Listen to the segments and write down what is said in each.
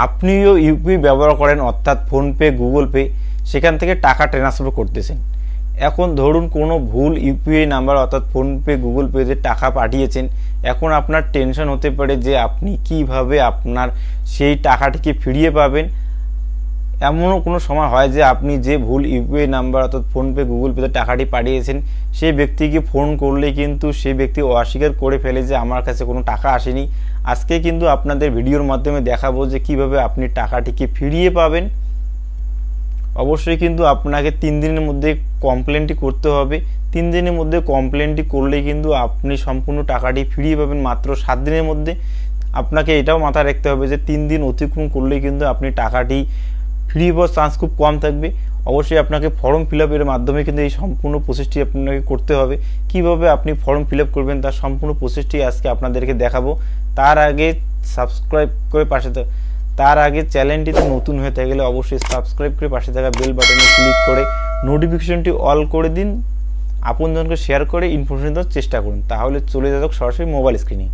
আপনিও ইউপিআই ব্যবহার করেন, অর্থাৎ ফোনপে, গুগল পে, সেখান থেকে টাকা ট্রান্সফার করতেছেন। এখন ধরুন কোনো ভুল ইউপিআই নাম্বার অর্থাৎ ফোনপে, গুগল পেতে টাকা পাঠিয়েছেন। এখন আপনার টেনশন হতে পারে যে আপনি কিভাবে আপনার সেই টাকাটিকে ফিরিয়ে পাবেন। এমনও কোনো সময় হয় যে আপনি যে ভুল ইউপিআই নাম্বার অর্থাৎ ফোনপে, গুগল পেতে টাকাটি পাঠিয়েছেন, সেই ব্যক্তিকে ফোন করলে কিন্তু সেই ব্যক্তি অস্বীকার করে ফেলে যে আমার কাছে কোনো টাকা আসেনি। আজকে কিন্তু আপনাদের ভিডিওর মাধ্যমে দেখাবো যে কিভাবে আপনি টাকাটিকে ফিরিয়ে পাবেন। অবশ্যই কিন্তু আপনাকে 3 দিনের মধ্যে কমপ্লেনটি করতে হবে। 3 দিনের মধ্যে কমপ্লেনটি করলে কিন্তু আপনি সম্পূর্ণ টাকাটি ফিরিয়ে পাবেন মাত্র 7 দিনের মধ্যে। আপনাকে এটাও মাথায় রাখতে হবে যে 3 দিন অতিক্রম করলে কিন্তু আপনি টাকাটি ফিরিয়ে পাওয়ার চান্স খুব কম থাকবে। অবশ্যই আপনাকে ফর্ম ফিল আপের মাধ্যমে কিন্তু এই সম্পূর্ণ প্রসেসটি আপনাকে করতে হবে। কিভাবে আপনি ফর্ম ফিল আপ করবেন তার সম্পূর্ণ প্রসেসটি আজকে আপনাদেরকে দেখাবো। তার আগে সাবস্ক্রাইব করে তার আগে চ্যানেলটিতে নতুন হয়ে থাকলে অবশ্যই সাবস্ক্রাইব করে পাশে থাকা বেল বাটনে ক্লিক করে নোটিফিকেশনটি অল করে দিন। আপনজনকে শেয়ার করে ইনফরমেশন দেওয়ার চেষ্টা করুন। তাহলে চলে যাক সরাসরি মোবাইল স্ক্রিনে।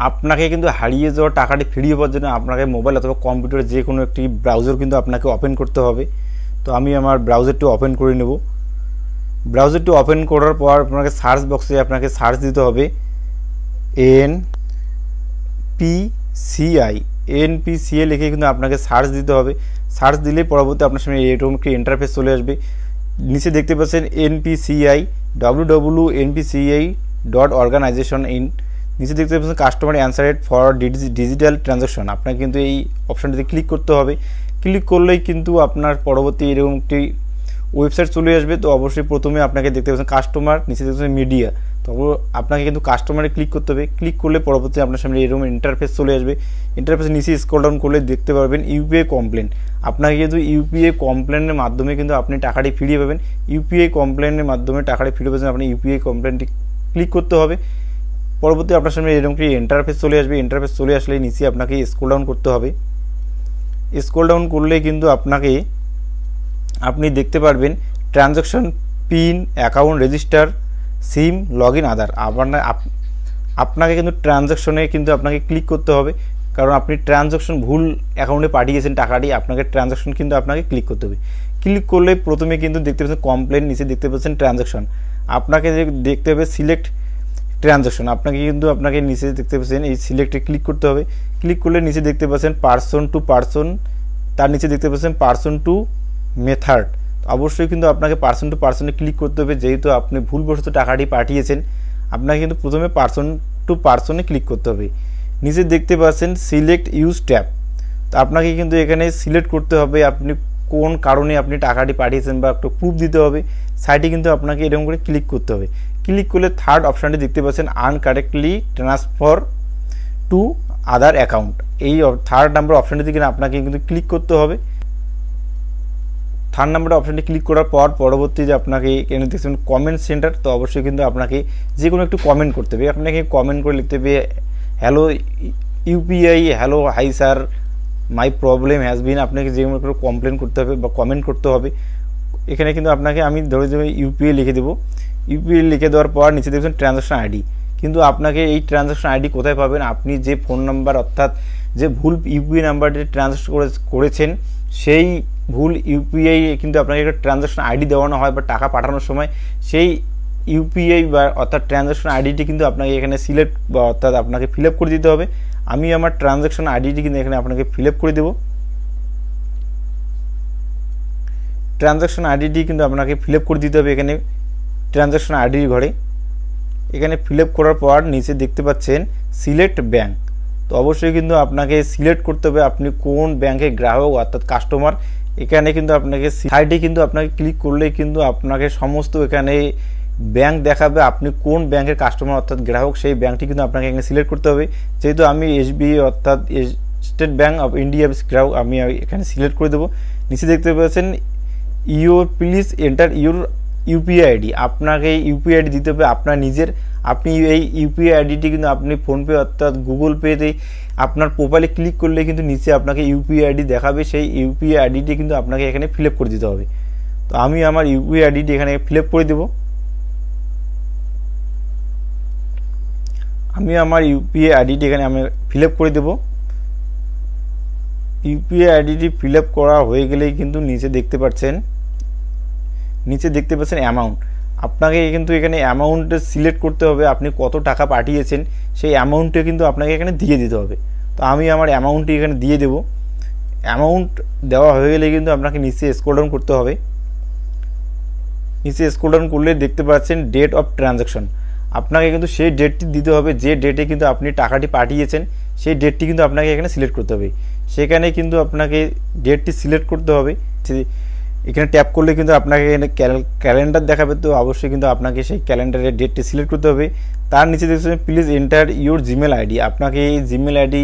আপনাকে কিন্তু হারিয়ে যাওয়া টাকাটি ফিরিয়ে পাওয়ার জন্য আপনাকে মোবাইল অথবা কম্পিউটারে যে কোনো একটি ব্রাউজার কিন্তু আপনাকে ওপেন করতে হবে। তো আমি আমার ব্রাউজারটি ওপেন করে নেব। ব্রাউজারটি ওপেন করার পর আপনাকে সার্চ বক্সে আপনাকে সার্চ দিতে হবে NPCI লিখে কিন্তু আপনাকে সার্চ দিতে হবে। সার্চ দিলে পরবর্তী আপনার সামনে এরকম একটি ইন্টারফেস চলে আসবে। নিচে দেখতে পাচ্ছেন NPCI www.npci.organization in। নিচে দেখতে পাচ্ছেন customer answer rate for digital transaction. আপনাকে কিন্তু এই অপশানটিতে ক্লিক করতে হবে। ক্লিক করলেই কিন্তু আপনার পরবর্তী এরকম একটি ওয়েবসাইট চলে আসবে। তো অবশ্যই প্রথমে আপনাকে দেখতে পাচ্ছেন কাস্টমার, নিচে দেখতে পাচ্ছেন মিডিয়া। তো আপনাকে কিন্তু কাস্টমারে ক্লিক করতে হবে। ক্লিক করলে পরবর্তী আপনার সামনে এরকম ইন্টারফেস চলে আসবে। ইন্টারফেস নিচে স্ক্রল ডাউন করলে দেখতে পারবেন ইউপিআই কমপ্লেন। আপনাকে কিন্তু ইউপিআই কমপ্লেনের মাধ্যমে কিন্তু আপনি টাকাটি ফিরিয়ে পাবেন। ইউপিআই কমপ্লেনের মাধ্যমে টাকাটি ফিরিয়ে পাবেন। আপনি ইউপিআই কমপ্লেনটি ক্লিক করতে হবে। পরবর্তী আপনার সামনে এরকম কি ইন্টারফেস চলে আসবে। ইন্টারফেস চলে আসলে নিচে আপনাকে স্ক্রল ডাউন করতে হবে। স্ক্রল ডাউন করলে কিন্তু আপনি দেখতে পারবেন transaction, pin, account register, SIM, log in, Aadhaar. আপনাকে কিন্তু ট্রানজাকশনে কিন্তু আপনাকে ক্লিক করতে হবে, কারণ আপনি ট্রানজাকশন ভুল অ্যাকাউন্টে পাঠিয়েছেন টাকাটি। আপনাকে ট্রানজাকশন কিন্তু আপনাকে ক্লিক করতে হবে। ক্লিক করলে প্রথমে কিন্তু দেখতে পাচ্ছেন কমপ্লেন, নিচে দেখতে পাচ্ছেন ট্রানজাকশন। আপনাকে দেখতে হবে সিলেক্ট ট্রানজাকশন। আপনাকে নিচে দেখতে পাচ্ছেন এই সিলেক্টে ক্লিক করতে হবে। ক্লিক করলে নিচে দেখতে পাচ্ছেন পার্সন টু পার্সন, তার নিচে দেখতে পাচ্ছেন পার্সন টু মেথড। অবশ্যই কিন্তু আপনাকে পার্সন টু পার্সনে ক্লিক করতে হবে, যেহেতু আপনি ভুলবশত টাকাটি পাঠিয়েছেন। আপনাকে কিন্তু প্রথমে পার্সন টু পার্সনে ক্লিক করতে হবে। নিচে দেখতে পাচ্ছেন সিলেক্ট ইউজ ট্যাব। তো আপনাকে কিন্তু এখানে সিলেক্ট করতে হবে আপনি কোন কারণে আপনি টাকাটি পাঠিয়েছেন বা একটু প্রুফ দিতে হবে। সাইটে কিন্তু আপনাকে এরকম করে ক্লিক করতে হবে। ক্লিক করলে থার্ড অপশানটি দেখতে পাচ্ছেন আনকারেক্টলি ট্রান্সফার টু আদার অ্যাকাউন্ট। এই থার্ড নাম্বার অপশানটি কিন্তু আপনাকে কিন্তু ক্লিক করতে হবে। থার্ড নাম্বার অপশানটি ক্লিক করার পর পরবর্তী যে আপনাকে এখানে দেখছেন কমেন্ট সেন্টার। তো অবশ্যই কিন্তু আপনাকে যে কোনো একটু কমেন্ট করতে হবে। আপনাকে কমেন্ট করে লিখতে হবে hello UPI, hello hi sir, my problem has been. আপনাকে যে কোনো একটু কমপ্লেন করতে হবে বা কমেন্ট করতে হবে। এখানে কিন্তু আপনাকে আমি ধরে দেবো ইউপিআই লিখে দেবো। ইউপিআই লিখে দেওয়ার পর নিচে দেখবেন ট্রানজাকশন আইডি। কিন্তু আপনাকে এই ট্রানজাকশন আইডি কোথায় পাবেন? আপনি যে ফোন নাম্বার অর্থাৎ যে ভুল ইউপিআই নাম্বারটি ট্রানজাকশন করেছেন সেই ভুল ইউপিআই কিন্তু আপনাকে একটা ট্রানজাকশন আইডি দেওয়ানো হয় বা টাকা পাঠানোর সময় সেই ইউপিআই বা অর্থাৎ ট্রানজাকশন আইডিটি কিন্তু আপনাকে এখানে সিলেক্ট বা অর্থাৎ আপনাকে ফিল আপ করে দিতে হবে। আমি আমার ট্রানজাকশন আইডিটি কিন্তু এখানে আপনাকে ফিল আপ করে দেবো। ট্রানজাকশন আইডিটি কিন্তু আপনাকে ফিল আপ করে দিতে হবে এখানে ট্রানজাকশন আইডির ঘরে। এখানে ফিল আপ করার পর নিচে দেখতে পাচ্ছেন সিলেক্ট ব্যাঙ্ক। তো অবশ্যই কিন্তু আপনাকে সিলেক্ট করতে হবে আপনি কোন ব্যাংকের গ্রাহক অর্থাৎ কাস্টমার। এখানে কিন্তু আপনাকে সাইডে কিন্তু আপনাকে ক্লিক করলে কিন্তু আপনাকে সমস্ত এখানে ব্যাংক দেখাবে। আপনি কোন ব্যাংকের কাস্টমার অর্থাৎ গ্রাহক সেই ব্যাংকটি কিন্তু আপনাকে এখানে সিলেক্ট করতে হবে। যেহেতু আমি এসবিআই অর্থাৎ স্টেট ব্যাংক অফ ইন্ডিয়া গ্রাহক, আমি এখানে সিলেক্ট করে দেবো। নিচে দেখতে পাচ্ছেন please enter your UPI ID. আপনাকে ইউপিআই আইডি দিতে হবে আপনার নিজের। আপনি এই ইউপিআই আইডিটি কিন্তু আপনি ফোনপে অর্থাৎ গুগল পেতে আপনার প্রোফাইলে ক্লিক করলে কিন্তু নিচে আপনাকে ইউপিআই আইডি দেখাবে। সেই ইউপিআই আইডিটি কিন্তু আপনাকে এখানে ফিল আপ করে দিতে হবে। তো আমি আমার ইউপিআই আইডিটি এখানে ফিল আপ করে দেব। আমি আমার ইউপিআই আইডিটি এখানে আমি ফিল আপ করে দেব। ইউপিআই আইডিটি ফিল আপ করা হয়ে গেলেই কিন্তু নিচে দেখতে পাচ্ছেন অ্যামাউন্ট। আপনাকে কিন্তু এখানে অ্যামাউন্ট সিলেক্ট করতে হবে, আপনি কত টাকা পাঠিয়েছেন সেই অ্যামাউন্টে কিন্তু আপনাকে এখানে দিয়ে দিতে হবে। তো আমি আমার অ্যামাউন্টটি এখানে দিয়ে দেব। অ্যামাউন্ট দেওয়া হয়ে গেলে কিন্তু আপনাকে নিচে স্ক্রল ডাউন করতে হবে। নিচে স্ক্রল ডাউন করলে দেখতে পাচ্ছেন ডেট অফ ট্রানজ্যাকশন। আপনাকে কিন্তু সেই ডেটটি দিতে হবে, যে ডেটে কিন্তু আপনি টাকাটি পাঠিয়েছেন সেই ডেটটি কিন্তু আপনাকে এখানে সিলেক্ট করতে হবে। সেখানে কিন্তু আপনাকে ডেটটি সিলেক্ট করতে হবে। এখানে ট্যাপ করলে কিন্তু আপনাকে এখানে ক্যালেন্ডার দেখাবে, তো অবশ্যই কিন্তু আপনাকে সেই ক্যালেন্ডারের ডেটটি সিলেক্ট করতে হবে। তার নিচে দেখছেন please enter your Gmail ID. আপনাকে এই জিমেল আইডি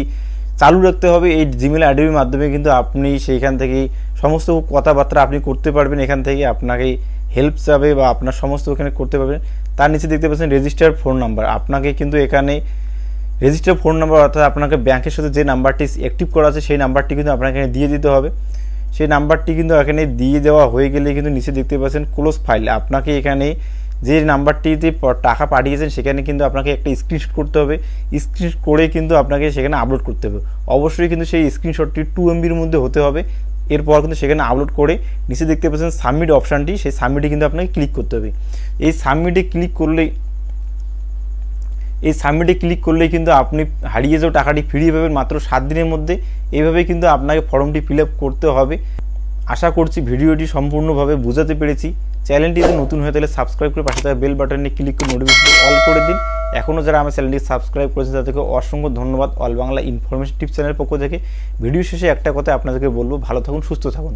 চালু রাখতে হবে। এই জিমেল আইডির মাধ্যমে কিন্তু আপনি সেইখান থেকে সমস্ত কথাবার্তা আপনি করতে পারবেন। এখান থেকে আপনাকে হেল্প যাবে বা আপনার সমস্ত এখানে করতে পারবেন। তার নিচে দেখতে পাচ্ছেন রেজিস্টার ফোন নাম্বার। আপনাকে কিন্তু এখানে রেজিস্টার ফোন নাম্বার অর্থাৎ আপনাকে ব্যাংকের সাথে যে নাম্বারটি অ্যাক্টিভ করা আছে সেই নাম্বারটি কিন্তু আপনাকে এখানে দিয়ে দিতে হবে। সেই নাম্বারটি কিন্তু এখানে দিয়ে দেওয়া হয়ে গেলে কিন্তু নিচে দেখতে পাচ্ছেন ক্লোজ ফাইল। আপনাকে এখানে যে নাম্বারটিতে টাকা পাঠিয়েছেন সেখানে কিন্তু আপনাকে একটা স্ক্রিনশট করতে হবে। স্ক্রিনশট করে কিন্তু আপনাকে সেখানে আপলোড করতে হবে। অবশ্যই কিন্তু সেই স্ক্রিনশটটি 2 MBর মধ্যে হতে হবে। এরপর কিন্তু সেখানে আপলোড করে নিচে দেখতে পাচ্ছেন সাবমিট অপশানটি, সেই সাবমিটে কিন্তু আপনাকে ক্লিক করতে হবে। এই সাবমিটে ক্লিক করলেই কিন্তু আপনি হারিয়ে যাওয়া টাকাটি ফিরিয়ে পাবেন মাত্র 7 দিনের মধ্যে। এইভাবে কিন্তু আপনাকে ফর্মটি ফিল আপ করতে হবে। আশা করছি ভিডিওটি সম্পূর্ণভাবে বোঝাতে পেরেছি। চ্যানেলটিতে নতুন হয়ে তাহলে সাবস্ক্রাইব করে পাশে থাকা বেল বাটনে ক্লিক করে নোটিফিকেশন অল করে দিন। এখনও যারা আমার চ্যানেলটি সাবস্ক্রাইব করেছেন তাদেরকে অসংখ্য ধন্যবাদ। অল বাংলা ইনফরমেশন টিপস চ্যানেলের পক্ষ থেকে ভিডিও শেষে একটা কথা আপনাদেরকে বলবো, ভালো থাকুন, সুস্থ থাকুন।